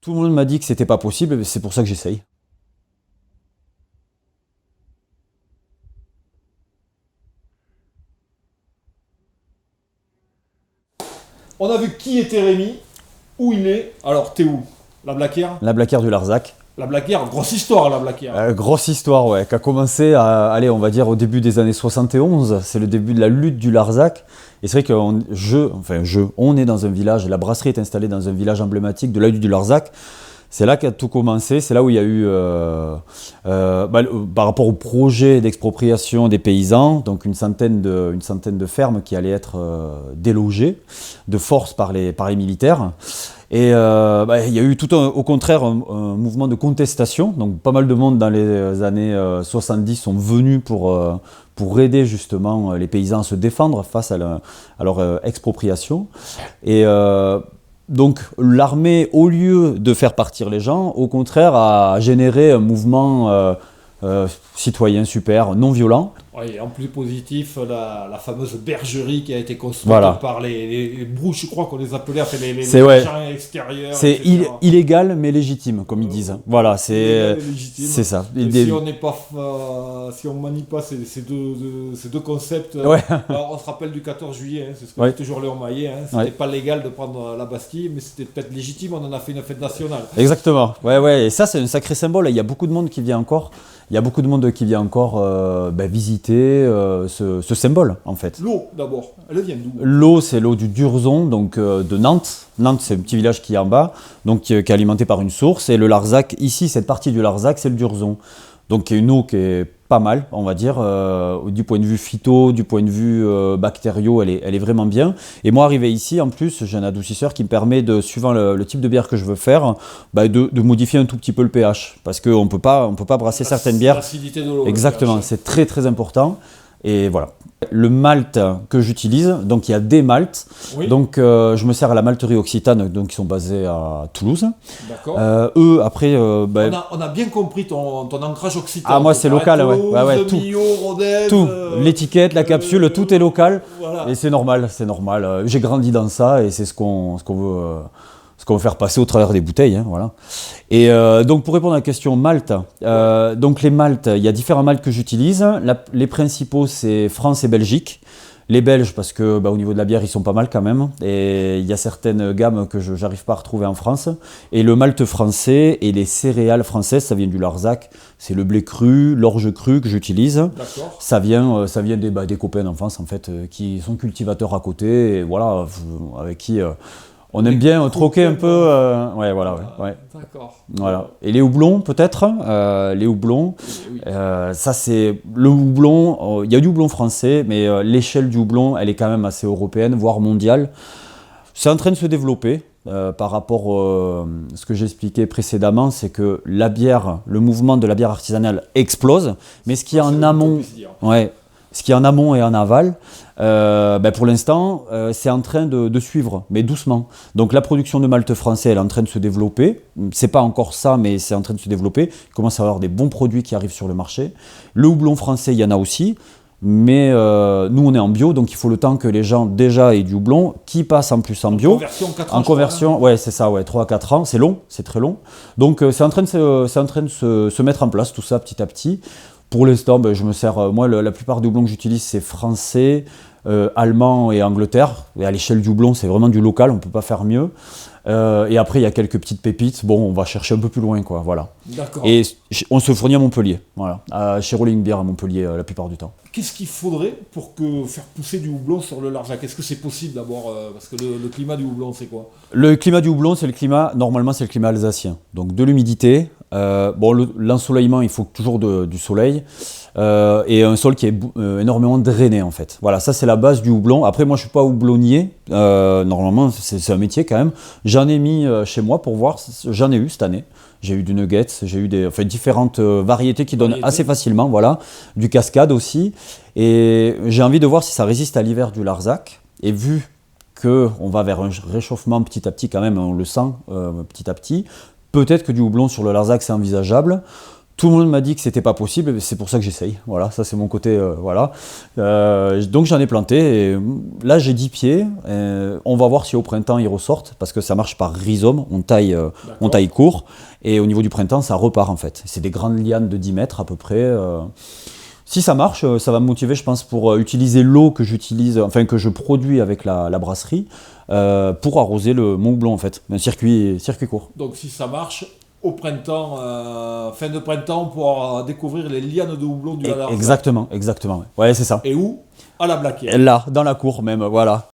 Tout le monde m'a dit que c'était pas possible, et c'est pour ça que j'essaye. On a vu qui était Rémi, où il est. Alors, t'es où? La Blaquière? La Blaquière du Larzac. La Blaquière, grosse histoire, la Blaquière. Grosse histoire, ouais, qui a commencé allez, on va dire au début des années 71. C'est le début de la lutte du Larzac. Et c'est vrai on est dans un village, la brasserie est installée dans un village emblématique de la lutte du Larzac. C'est là qu'a tout commencé, c'est là où il y a eu, par rapport au projet d'expropriation des paysans, donc une centaine de fermes qui allaient être délogées de force par les pour Et il y a eu au contraire un mouvement de contestation. Donc pas mal de monde dans les années 70 sont venus pour aider justement les paysans à se défendre face à leur expropriation. Et donc l'armée, au lieu de faire partir les gens, au contraire a généré un mouvement citoyen super, non violent. Oui, en plus positif, la fameuse bergerie qui a été construite Voilà. par les brouches, je crois qu'on les appelait, enfin les C'est ouais. gens extérieurs. C'est etc. illégal mais légitime, comme ils disent. Voilà, Illégal et légitime. c'est ça. Et si on n'est pas, si on manie pas ces deux concepts, Ouais. alors on se rappelle du 14 juillet, hein, c'est ce que Ouais. dit toujours Léon Maillet, hein, c'était Ouais. pas légal de prendre la Bastille, mais c'était peut-être légitime, on en a fait une fête nationale. Exactement. Ouais. Et ça, c'est un sacré symbole. Il y a beaucoup de monde qui vient encore. Visiter ce symbole, en fait. L'eau, d'abord, elle vient d'où? L'eau, c'est l'eau du Durzon, donc de Nantes. Nantes, c'est un petit village qui est en bas, donc qui est alimenté par une source. Et le Larzac, ici, cette partie du Larzac, c'est le Durzon. Donc, qui est une eau qui est pas mal, on va dire, du point de vue phyto, du point de vue bactériaux, elle est vraiment bien. Et moi, arrivé ici, en plus, j'ai un adoucisseur qui me permet, suivant le type de bière que je veux faire, de modifier un tout petit peu le pH. Parce qu'on peut pas brasser certaines bières. L'acidité de l'eau. Exactement, c'est très très important. Et voilà. Le malt que j'utilise, donc il y a des malts. Oui. Donc je me sers à la malterie Occitane, donc qui sont basés à Toulouse. D'accord. Eux, après. On a bien compris ton ancrage occitan. Ah, moi c'est local, ouais. Tout. Millau, Rodez, Tout. L'étiquette, la capsule, tout est local. Voilà. Et c'est normal. J'ai grandi dans ça et c'est ce qu'on veut faire passer au travers des bouteilles, hein, voilà. Et donc pour répondre à la question malt, donc les malts, il y a différents malts que j'utilise. Les principaux, c'est France et Belgique. Les Belges, parce que au niveau de la bière, ils sont pas mal quand même. Et il y a certaines gammes que je n'arrive pas à retrouver en France. Et le malt français et les céréales françaises, ça vient du Larzac. C'est le blé cru, l'orge cru que j'utilise. D'accord. Ça vient des copains d'enfance en fait, qui sont cultivateurs à côté. Et voilà, avec qui... on aime bien troquer un peu. Ouais. D'accord. Voilà. Et les houblons, peut-être. Les houblons. Oui. Ça, c'est le houblon. Il y a du houblon français, mais l'échelle du houblon, elle est quand même assez européenne, voire mondiale. C'est en train de se développer. Par rapport à ce que j'expliquais précédemment, c'est que la bière, le mouvement de la bière artisanale explose. Mais ce qui est en amont. Ouais. Ce qui est en amont et en aval, pour l'instant, c'est en train de suivre, mais doucement. Donc la production de malt français, elle est en train de se développer. C'est pas encore ça, mais c'est en train de se développer. Il commence à y avoir des bons produits qui arrivent sur le marché. Le houblon français, il y en a aussi. Mais nous, on est en bio, donc il faut le temps que les gens déjà aient du houblon, qui passe en plus en bio. En conversion, ouais, c'est ça, 3 à 4 ans. C'est long, c'est très long. Donc c'est en train de se mettre en place, tout ça, petit à petit. Pour l'instant, je me sers, moi la plupart des houblons que j'utilise c'est français, allemand et Angleterre. Et à l'échelle du houblon, c'est vraiment du local, on ne peut pas faire mieux. Et après, il y a quelques petites pépites. Bon, on va chercher un peu plus loin, quoi. Voilà. D'accord. Et on se fournit à Montpellier, voilà, chez Rolling Beer à Montpellier la plupart du temps. Qu'est-ce qu'il faudrait pour faire pousser du houblon sur le Larzac? Est-ce que c'est possible d'abord? Parce que le climat du houblon, c'est quoi? Le climat du houblon, normalement, c'est le climat alsacien. Donc de l'humidité. L'ensoleillement, il faut toujours du soleil. Et un sol qui est énormément drainé, en fait. Voilà, ça c'est la base du houblon. Après, moi je suis pas houblonnier. Normalement, c'est un métier quand même. J'en ai mis chez moi pour voir. J'en ai eu cette année. J'ai eu du nuggets, j'ai eu différentes variétés qui donnent assez facilement, voilà, du cascade aussi. Et j'ai envie de voir si ça résiste à l'hiver du Larzac. Et vu qu'on va vers un réchauffement petit à petit quand même, on le sent petit à petit, peut-être que du houblon sur le Larzac c'est envisageable. Tout le monde m'a dit que c'était pas possible, et c'est pour ça que j'essaye. Voilà, ça c'est mon côté. Voilà. Donc j'en ai planté. Et là j'ai 10 pieds. On va voir si au printemps ils ressortent, parce que ça marche par rhizome. On taille court. Et au niveau du printemps, ça repart en fait. C'est des grandes lianes de 10 mètres à peu près. Si ça marche, ça va me motiver, je pense, pour utiliser l'eau que que je produis avec la brasserie, pour arroser mon houblon en fait. Un circuit court. Donc si ça marche, au printemps, fin de printemps, on pourra découvrir les lianes de houblon du Larzac. Exactement. Ouais, c'est ça. Et où? À la Blaquière. Là, dans la cour même, voilà.